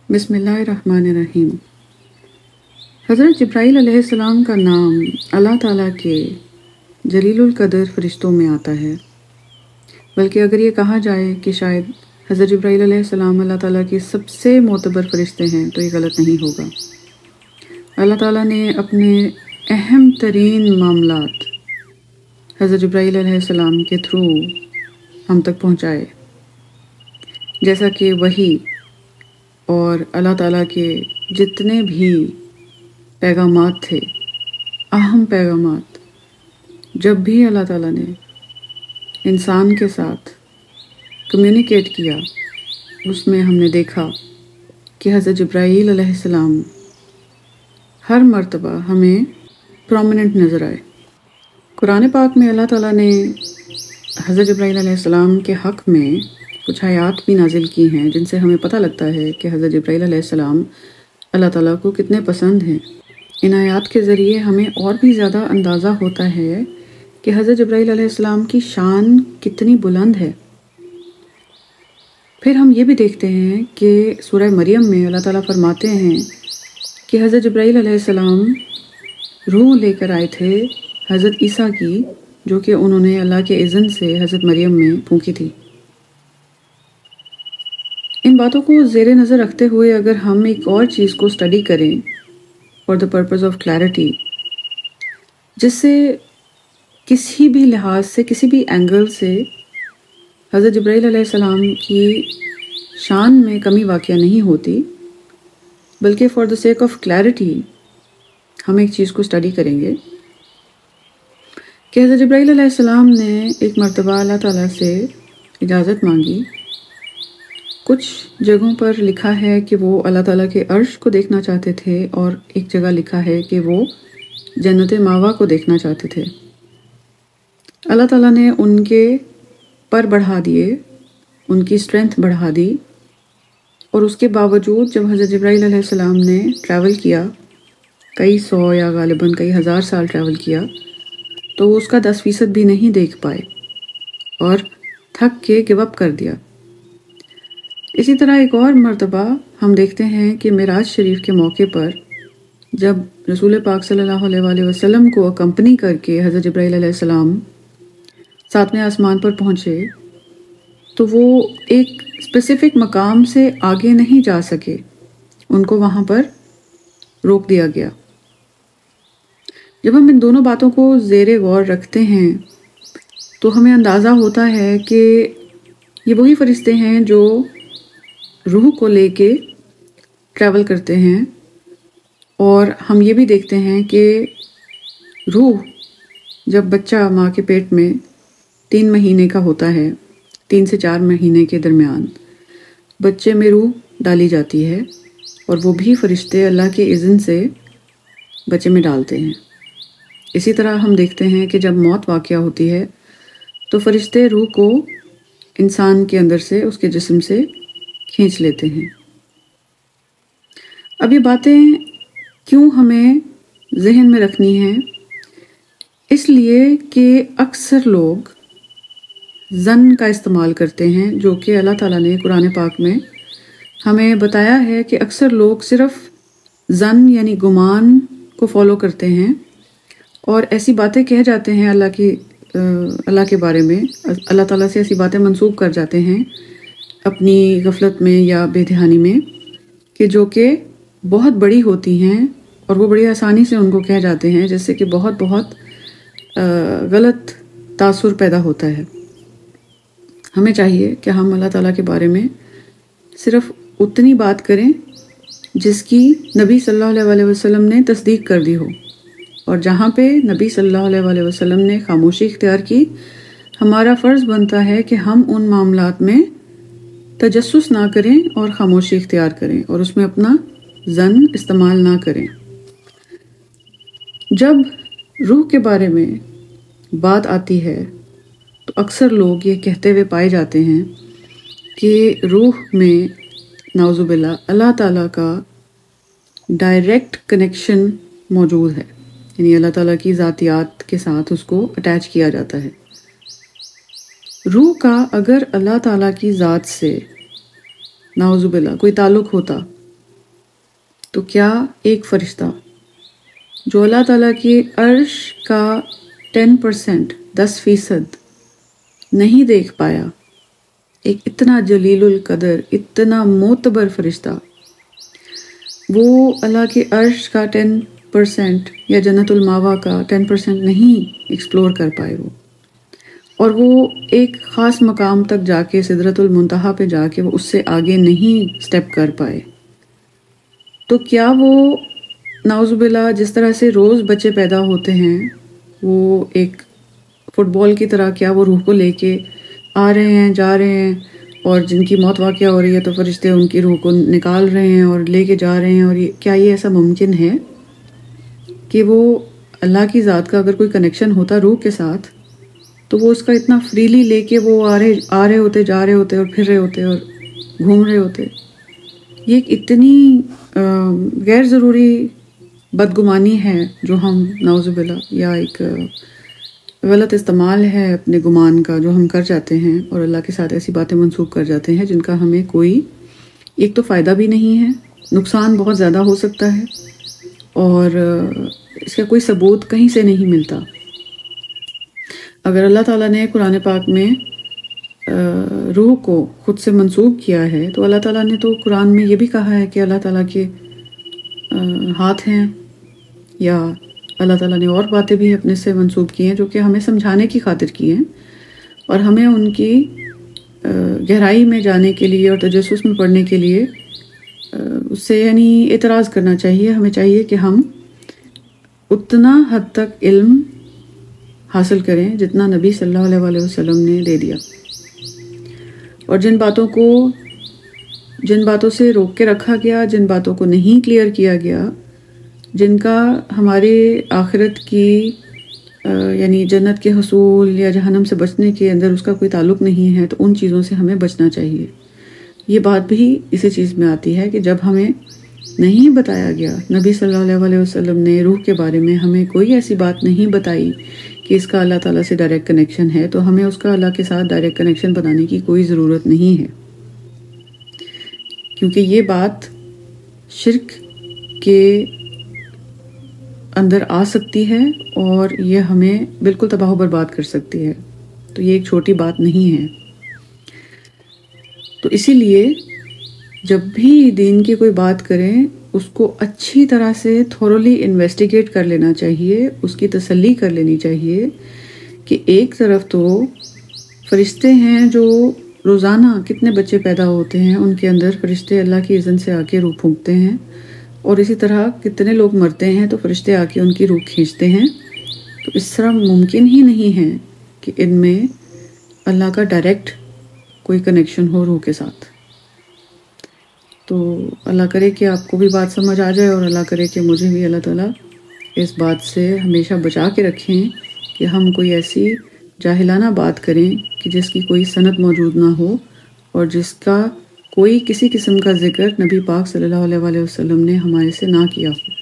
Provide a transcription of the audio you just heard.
بسم اللہ الرحمن الرحیم۔ حضرت جبرائیل علیہ السلام کا نام اللہ تعالیٰ کے جلیل القدر فرشتوں میں آتا ہے، بلکہ اگر یہ کہا جائے کہ شاید حضرت جبرائیل علیہ السلام اللہ تعالیٰ کے سب سے معتبر فرشتے ہیں تو یہ غلط نہیں ہوگا۔ اللہ تعالیٰ نے اپنے اہم ترین معاملات حضرت جبرائیل علیہ السلام کے تھرو ہم تک پہنچائے، جیسا کہ وحی اور اللہ تعالیٰ کے جتنے بھی پیغامات تھے، اہم پیغامات، جب بھی اللہ تعالیٰ نے انسان کے ساتھ کمیونیکیٹ کیا، اس میں ہم نے دیکھا کہ حضرت جبرائیل علیہ السلام ہر مرتبہ ہمیں پرومیننٹ نظر آئے۔ قرآن پاک میں اللہ تعالیٰ نے حضرت جبرائیل علیہ السلام کے حق میں کچھ آیات بھی نازل کی ہیں، جن سے ہمیں پتہ لگتا ہے کہ حضرت جبرائیل علیہ السلام اللہ تعالیٰ کو کتنے پسند ہیں۔ ان آیات کے ذریعے ہمیں اور بھی زیادہ اندازہ ہوتا ہے کہ حضرت جبرائیل علیہ السلام کی شان کتنی بلند ہے۔ پھر ہم یہ بھی دیکھتے ہیں کہ سورہ مریم میں اللہ تعالیٰ فرماتے ہیں کہ حضرت جبرائیل علیہ السلام روح لے کر آئے تھے حضرت عیسیٰ کی، جو کہ انہوں نے اللہ کے اذن سے حضرت مریم میں پھونکی تھی۔ ان باتوں کو زیر نظر رکھتے ہوئے اگر ہم ایک اور چیز کو اسٹڈی کریں for the purpose of clarity, جس سے کسی بھی لحاظ سے، کسی بھی اینگل سے حضرت جبرائیل علیہ السلام کی شان میں کمی واقع نہیں ہوتی، بلکہ for the sake of clarity ہم ایک چیز کو اسٹڈی کریں گے کہ حضرت جبرائیل علیہ السلام نے ایک مرتبہ اللہ تعالیٰ سے اجازت مانگی۔ کچھ جگہوں پر لکھا ہے کہ وہ اللہ تعالیٰ کے عرش کو دیکھنا چاہتے تھے، اور ایک جگہ لکھا ہے کہ وہ جنت ماوا کو دیکھنا چاہتے تھے۔ اللہ تعالیٰ نے ان کے پر بڑھا دیے، ان کی اسٹرینتھ بڑھا دی، اور اس کے باوجود جب حضرت جبرائیل علیہ السلام نے ٹریول کیا، کئی سو یا غالباً کئی ہزار سال ٹریول کیا، تو وہ اس کا 10% بھی نہیں دیکھ پائے اور تھک کے گو اپ کر دیا۔ اسی طرح ایک اور مرتبہ ہم دیکھتے ہیں کہ معراج شریف کے موقع پر جب رسول پاک صلی اللہ علیہ وآلہ وسلم کو اکمپنی کر کے حضرت جبرائیل علیہ السلام 7ویں آسمان پر پہنچے، تو وہ ایک اسپیسیفک مقام سے آگے نہیں جا سکے، ان کو وہاں پر روک دیا گیا۔ جب ہم ان دونوں باتوں کو زیر غور رکھتے ہیں تو ہمیں اندازہ ہوتا ہے کہ یہ وہی فرشتے ہیں جو روح کو لے کے ٹریول کرتے ہیں، اور ہم یہ بھی دیکھتے ہیں کہ روح جب بچہ ماں کے پیٹ میں 3 مہینے کا ہوتا ہے، 3 سے 4 مہینے کے درمیان بچے میں روح ڈالی جاتی ہے، اور وہ بھی فرشتے اللہ کے اذن سے بچے میں ڈالتے ہیں۔ اسی طرح ہم دیکھتے ہیں کہ جب موت واقع ہوتی ہے تو فرشتے روح کو انسان کے اندر سے، اس کے جسم سے کھینچ لیتے ہیں۔ اب یہ باتیں کیوں ہمیں ذہن میں رکھنی ہیں؟ اس لیے کہ اکثر لوگ ظن کا استعمال کرتے ہیں، جو کہ اللہ تعالیٰ نے قرآن پاک میں ہمیں بتایا ہے کہ اکثر لوگ صرف ظن یعنی گمان کو فالو کرتے ہیں، اور ایسی باتیں کہہ جاتے ہیں اللہ کے بارے میں، اللہ تعالیٰ سے ایسی باتیں منسوب کر جاتے ہیں اپنی غفلت میں یا بے دھیانی میں، کہ جو کہ بہت بڑی ہوتی ہیں، اور وہ بڑی آسانی سے ان کو کہہ جاتے ہیں، جس سے کہ بہت غلط تاثر پیدا ہوتا ہے۔ ہمیں چاہیے کہ ہم اللہ تعالیٰ کے بارے میں صرف اتنی بات کریں جس کی نبی صلی اللہ علیہ وآلہ وسلم نے تصدیق کر دی ہو، اور جہاں پہ نبی صلی اللہ علیہ وآلہ وسلم نے خاموشی اختیار کی، ہمارا فرض بنتا ہے کہ ہم ان معاملات میں تجسس نہ کریں اور خاموشی اختیار کریں، اور اس میں اپنا ظن استعمال نہ کریں۔ جب روح کے بارے میں بات آتی ہے تو اکثر لوگ یہ کہتے ہوئے پائے جاتے ہیں کہ روح میں نعوذ باللہ اللہ تعالیٰ کا ڈائریکٹ کنیکشن موجود ہے، یعنی اللہ تعالیٰ کی ذاتیات کے ساتھ اس کو اٹیچ کیا جاتا ہے۔ روح کا اگر اللہ تعالیٰ کی ذات سے نعوذ باللہ کوئی تعلق ہوتا تو کیا ایک فرشتہ جو اللہ تعالیٰ کی عرش کا 10%، 10% نہیں دیکھ پایا، ایک اتنا جلیل القدر، اتنا معتبر فرشتہ، وہ اللہ کے عرش کا 10% یا جنت الماوا کا 10% نہیں ایکسپلور کر پائے وہ، اور وہ ایک خاص مقام تک جا کے سدرۃ المنتہا پہ جا کے وہ اس سے آگے نہیں سٹیپ کر پائے، تو کیا وہ نعوذ باللہ جس طرح سے روز بچے پیدا ہوتے ہیں وہ ایک فٹ بال کی طرح، کیا وہ روح کو لے کے آ رہے ہیں، جا رہے ہیں، اور جن کی موت واقعہ ہو رہی ہے تو فرشتے ان کی روح کو نکال رہے ہیں اور لے کے جا رہے ہیں، اور کیا یہ ایسا ممکن ہے کہ وہ اللہ کی ذات کا اگر کوئی کنیکشن ہوتا روح کے ساتھ تو وہ اس کا اتنا فریلی لے کے وہ آ رہے ہوتے، جا رہے ہوتے، اور پھر رہے ہوتے اور گھوم رہے ہوتے؟ یہ ایک اتنی غیر ضروری بدگمانی ہے جو ہم نعوذ باللہ، یا ایک غلط استعمال ہے اپنے گمان کا جو ہم کر جاتے ہیں، اور اللہ کے ساتھ ایسی باتیں منسوخ کر جاتے ہیں جن کا ہمیں کوئی ایک تو فائدہ بھی نہیں ہے، نقصان بہت زیادہ ہو سکتا ہے، اور اس کا کوئی ثبوت کہیں سے نہیں ملتا۔ اگر اللہ تعالیٰ نے قرآن پاک میں روح کو خود سے منسوب کیا ہے تو اللہ تعالیٰ نے تو قرآن میں یہ بھی کہا ہے کہ اللہ تعالیٰ کے ہاتھ ہیں، یا اللہ تعالیٰ نے اور باتیں بھی اپنے سے منسوب کی ہیں جو کہ ہمیں سمجھانے کی خاطر کی ہیں، اور ہمیں ان کی گہرائی میں جانے کے لیے اور تجسس میں پڑھنے کے لیے اس سے یعنی اعتراض کرنا چاہیے۔ ہمیں چاہیے کہ ہم اتنا حد تک علم حاصل کریں جتنا نبی صلی اللہ علیہ وسلم نے دے دیا، اور جن باتوں سے روک کے رکھا گیا، جن باتوں کو نہیں کلیئر کیا گیا، جن کا ہمارے آخرت کی یعنی جنت کے حصول یا جہنم سے بچنے کے اندر اس کا کوئی تعلق نہیں ہے، تو ان چیزوں سے ہمیں بچنا چاہیے۔ یہ بات بھی اسی چیز میں آتی ہے کہ جب ہمیں نہیں بتایا گیا، نبی صلی اللہ علیہ وسلم نے روح کے بارے میں ہمیں کوئی ایسی بات نہیں بتائی کہ اس کا اللہ تعالیٰ سے ڈائریکٹ کنیکشن ہے، تو ہمیں اس کا اللہ کے ساتھ ڈائریکٹ کنیکشن بنانے کی کوئی ضرورت نہیں ہے، کیونکہ یہ بات شرک کے اندر آ سکتی ہے اور یہ ہمیں بالکل تباہ و برباد کر سکتی ہے، تو یہ ایک چھوٹی بات نہیں ہے۔ تو اسی لیے جب بھی دین کی کوئی بات کریں اس کو اچھی طرح سے تھورولی انویسٹیگیٹ کر لینا چاہیے، اس کی تسلی کر لینی چاہیے کہ ایک طرف تو فرشتے ہیں جو روزانہ کتنے بچے پیدا ہوتے ہیں، ان کے اندر فرشتے اللہ کی اذن سے آ کے روح پھونکتے ہیں، اور اسی طرح کتنے لوگ مرتے ہیں تو فرشتے آ کے ان کی روح کھینچتے ہیں، تو اس طرح ممکن ہی نہیں ہے کہ ان میں اللہ کا ڈائریکٹ کوئی کنیکشن ہو روح کے ساتھ۔ تو اللہ کرے کہ آپ کو بھی بات سمجھ آ جائے، اور اللہ کرے کہ مجھے بھی اللہ تعالیٰ اس بات سے ہمیشہ بچا کے رکھیں کہ ہم کوئی ایسی جاہلانہ بات کریں کہ جس کی کوئی سند موجود نہ ہو، اور جس کا کوئی کسی قسم کا ذکر نبی پاک صلی اللہ علیہ وسلم نے ہمارے سے نہ کیا ہو۔